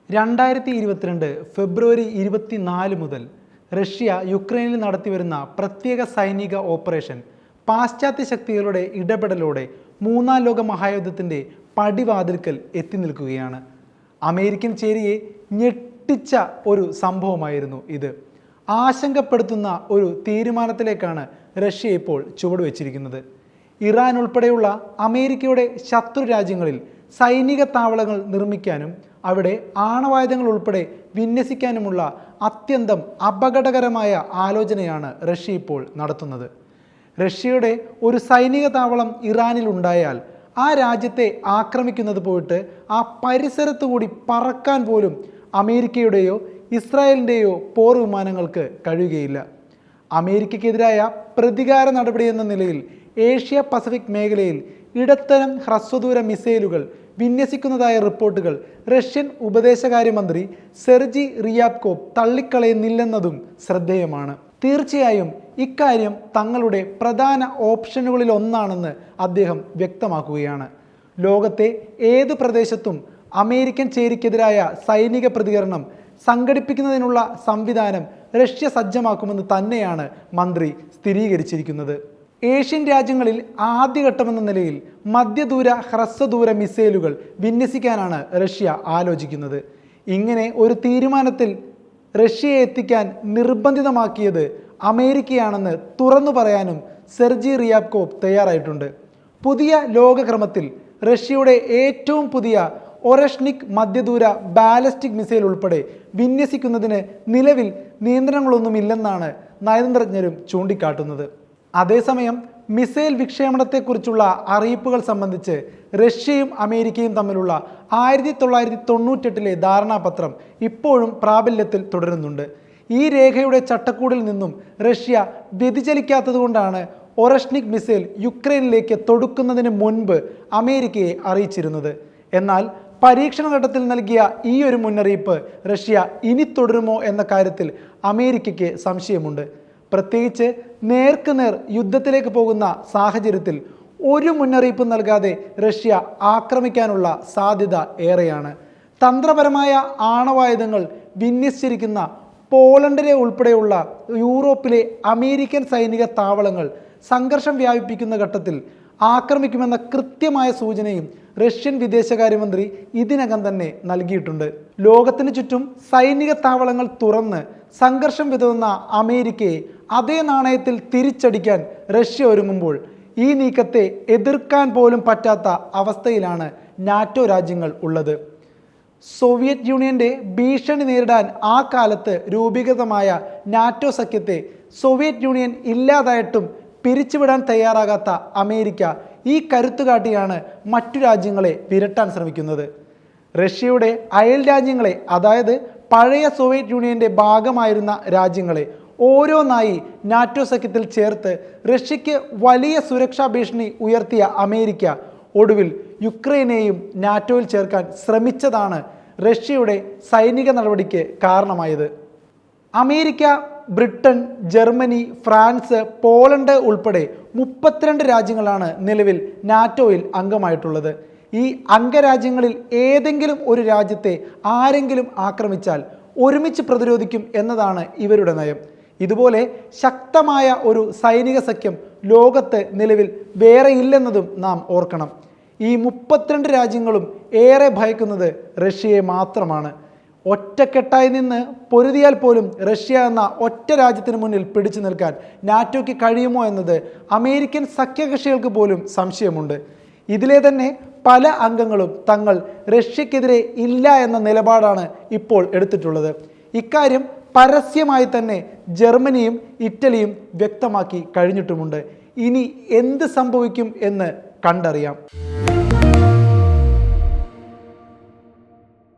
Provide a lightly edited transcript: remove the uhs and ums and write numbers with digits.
2022 ഫെബ്രുവരി 24 മുതൽ റഷ്യ യുക്രൈനിൽ നടത്തിവരുന്ന പ്രത്യേക സൈനിക ഓപ്പറേഷൻ പാശ്ചാത്യ ശക്തികളുടെ ഇടപെടലോടെ മൂന്നാം ലോക മഹായുദ്ധത്തിൻ്റെ പടിവാതിൽക്കൽ എത്തി നിൽക്കുകയാണ്. അമേരിക്കൻ ചേരിയെ ഞെട്ടിച്ച ഒരു സംഭവമായിരുന്നു ഇത്. ആശങ്കപ്പെടുത്തുന്ന ഒരു തീരുമാനത്തിലേക്കാണ് റഷ്യ ഇപ്പോൾ ചുവടുവെച്ചിരിക്കുന്നത്. ഇറാൻ ഉൾപ്പെടെയുള്ള അമേരിക്കയുടെ ശത്രു രാജ്യങ്ങളിൽ സൈനിക താവളങ്ങൾ നിർമ്മിക്കാനും അവിടെ ആണവായുധങ്ങൾ ഉൾപ്പെടെ വിന്യസിക്കാനുമുള്ള അത്യന്തം അപകടകരമായ ആലോചനയാണ് റഷ്യ ഇപ്പോൾ നടത്തുന്നത്. റഷ്യയുടെ ഒരു സൈനിക താവളം ഇറാനിൽ ഉണ്ടായാൽ ആ രാജ്യത്തെ ആക്രമിക്കുന്നത് പോയിട്ട് ആ പരിസരത്തു കൂടി പറക്കാൻ പോലും അമേരിക്കയുടെയോ ഇസ്രായേലിൻ്റെയോ പോർ വിമാനങ്ങൾക്ക് കഴിയുകയില്ല. അമേരിക്കയ്ക്കെതിരായ പ്രതികാര നടപടി എന്ന നിലയിൽ ഏഷ്യ പസഫിക് മേഖലയിൽ ഇടത്തരം ഹ്രസ്വദൂര മിസൈലുകൾ വിന്യസിക്കുന്നതായ റിപ്പോർട്ടുകൾ റഷ്യൻ ഉപദേശകാര്യമന്ത്രി സെർജി റിയാബ്കോവ് തള്ളിക്കളയുന്നില്ലെന്നതും ശ്രദ്ധേയമാണ്. തീർച്ചയായും ഇക്കാര്യം തങ്ങളുടെ പ്രധാന ഓപ്ഷനുകളിൽ ഒന്നാണെന്ന് അദ്ദേഹം വ്യക്തമാക്കുകയാണ്. ലോകത്തെ ഏത് പ്രദേശത്തും അമേരിക്കൻ ചേരിക്കെതിരായ സൈനിക പ്രതികരണം സംഘടിപ്പിക്കുന്നതിനുള്ള സംവിധാനം റഷ്യ സജ്ജമാക്കുമെന്ന് തന്നെയാണ് മന്ത്രി സ്ഥിരീകരിച്ചിരിക്കുന്നത്. ഏഷ്യൻ രാജ്യങ്ങളിൽ ആദ്യഘട്ടമെന്ന നിലയിൽ മധ്യദൂര ഹ്രസ്വദൂര മിസൈലുകൾ വിന്യസിക്കാനാണ് റഷ്യ ആലോചിക്കുന്നത്. ഇങ്ങനെ ഒരു തീരുമാനത്തിൽ റഷ്യയെ എത്തിക്കാൻ നിർബന്ധിതമാക്കിയത് അമേരിക്കയാണെന്ന് തുറന്നു പറയാനും സെർജി റിയാബ്കോവ് തയ്യാറായിട്ടുണ്ട്. പുതിയ ലോകക്രമത്തിൽ റഷ്യയുടെ ഏറ്റവും പുതിയ ഒറഷ്നിക് മധ്യദൂര ബാലിസ്റ്റിക് മിസൈൽ ഉൾപ്പെടെ വിന്യസിക്കുന്നതിന് നിലവിൽ നിയന്ത്രണങ്ങളൊന്നുമില്ലെന്നാണ് നയതന്ത്രജ്ഞരും ചൂണ്ടിക്കാട്ടുന്നത്. അതേസമയം മിസൈൽ വിക്ഷേപണത്തെക്കുറിച്ചുള്ള അറിയിപ്പുകൾ സംബന്ധിച്ച് റഷ്യയും അമേരിക്കയും തമ്മിലുള്ള 1998 ധാരണാപത്രം ഇപ്പോഴും പ്രാബല്യത്തിൽ തുടരുന്നുണ്ട്. ഈ രേഖയുടെ ചട്ടക്കൂടിൽ നിന്നും റഷ്യ വ്യതിചലിക്കാത്തതുകൊണ്ടാണ് ഒറഷ്നിക് മിസൈൽ യുക്രൈനിലേക്ക് തൊടുക്കുന്നതിന് മുൻപ് അമേരിക്കയെ അറിയിച്ചിരുന്നത്. എന്നാൽ പരീക്ഷണ ഘട്ടത്തിൽ നൽകിയ ഈ ഒരു മുന്നറിയിപ്പ് റഷ്യ ഇനി തുടരുമോ എന്ന കാര്യത്തിൽ അമേരിക്കയ്ക്ക് സംശയമുണ്ട്. പ്രത്യേകിച്ച് നേർക്കുനേർ യുദ്ധത്തിലേക്ക് പോകുന്ന സാഹചര്യത്തിൽ ഒരു മുന്നറിയിപ്പും നൽകാതെ റഷ്യ ആക്രമിക്കാനുള്ള സാധ്യത ഏറെയാണ്. തന്ത്രപരമായ ആണവായുധങ്ങൾ വിന്യസിച്ചിരിക്കുന്ന പോളണ്ടിലെ ഉൾപ്പെടെയുള്ള യൂറോപ്പിലെ അമേരിക്കൻ സൈനിക താവളങ്ങൾ സംഘർഷം വ്യാപിപ്പിക്കുന്ന ഘട്ടത്തിൽ ആക്രമിക്കുമെന്ന കൃത്യമായ സൂചനയും റഷ്യൻ വിദേശകാര്യമന്ത്രി ഇതിനകം തന്നെ നൽകിയിട്ടുണ്ട്. ലോകത്തിന് ചുറ്റും സൈനിക താവളങ്ങൾ തുറന്ന് സംഘർഷം വിതറുന്ന അമേരിക്കയെ അതേ നാണയത്തിൽ തിരിച്ചടിക്കാൻ റഷ്യ ഒരുങ്ങുമ്പോൾ ഈ നീക്കത്തെ എതിർക്കാൻ പോലും പറ്റാത്ത അവസ്ഥയിലാണ് നാറ്റോ രാജ്യങ്ങൾ ഉള്ളത്. സോവിയറ്റ് യൂണിയന്റെ ഭീഷണി നേരിടാൻ ആ കാലത്ത് രൂപീകൃതമായ നാറ്റോ സഖ്യത്തെ സോവിയറ്റ് യൂണിയൻ ഇല്ലാതായിട്ടും പിരിച്ചുവിടാൻ തയ്യാറാകാത്ത അമേരിക്ക ഈ കരുത്തുകാട്ടിയാണ് മറ്റു രാജ്യങ്ങളെ വിരട്ടാൻ ശ്രമിക്കുന്നത്. റഷ്യയുടെ അയൽ രാജ്യങ്ങളെ, അതായത് പഴയ സോവിയറ്റ് യൂണിയന്റെ ഭാഗമായിരുന്ന രാജ്യങ്ങളെ ഓരോന്നായി നാറ്റോ സഖ്യത്തിൽ ചേർത്ത് റഷ്യയ്ക്ക് വലിയ സുരക്ഷാ ഭീഷണി ഉയർത്തിയ അമേരിക്ക ഒടുവിൽ യുക്രൈനെയും നാറ്റോയിൽ ചേർക്കാൻ ശ്രമിച്ചതാണ് റഷ്യയുടെ സൈനിക നടപടിക്ക് കാരണമായത്. America, Britain, Germany, France, Poland ഉൾപ്പെടെ 32 രാജ്യങ്ങളാണ് നിലവിൽ നാറ്റോയിൽ അംഗമായിട്ടുള്ളത്. ഈ അംഗരാജ്യങ്ങളിൽ ഏതെങ്കിലും ഒരു രാജ്യത്തെ ആരെങ്കിലും ആക്രമിച്ചാൽ ഒരുമിച്ച് പ്രതിരോധിക്കും എന്നതാണ് ഇവരുടെ നയം. ഇതുപോലെ ശക്തമായ ഒരു സൈനിക സഖ്യം ലോകത്ത് നിലവിൽ വേറെ ഇല്ലെന്നതും നാം ഓർക്കണം. ഈ 32 രാജ്യങ്ങളും ഏറെ ഭയക്കുന്നത് റഷ്യയെ മാത്രമാണ്. ഒറ്റക്കെട്ടായി നിന്ന് പൊരുതിയാൽ പോലും റഷ്യ എന്ന ഒറ്റ രാജ്യത്തിന് മുന്നിൽ പിടിച്ചു നിൽക്കാൻ നാറ്റോയ്ക്ക് കഴിയുമോ എന്നത് അമേരിക്കൻ സഖ്യകക്ഷികൾക്ക് പോലും സംശയമുണ്ട്. ഇതിലെ തന്നെ പല അംഗങ്ങളും തങ്ങൾ റഷ്യക്കെതിരെ ഇല്ല എന്ന നിലപാടാണ് ഇപ്പോൾ എടുത്തിട്ടുള്ളത്. ഇക്കാര്യം പരസ്യമായി തന്നെ ജർമ്മനിയും ഇറ്റലിയും വ്യക്തമാക്കി കഴിഞ്ഞിട്ടുമുണ്ട്. ഇനി എന്ത് സംഭവിക്കും എന്ന് കണ്ടറിയാം.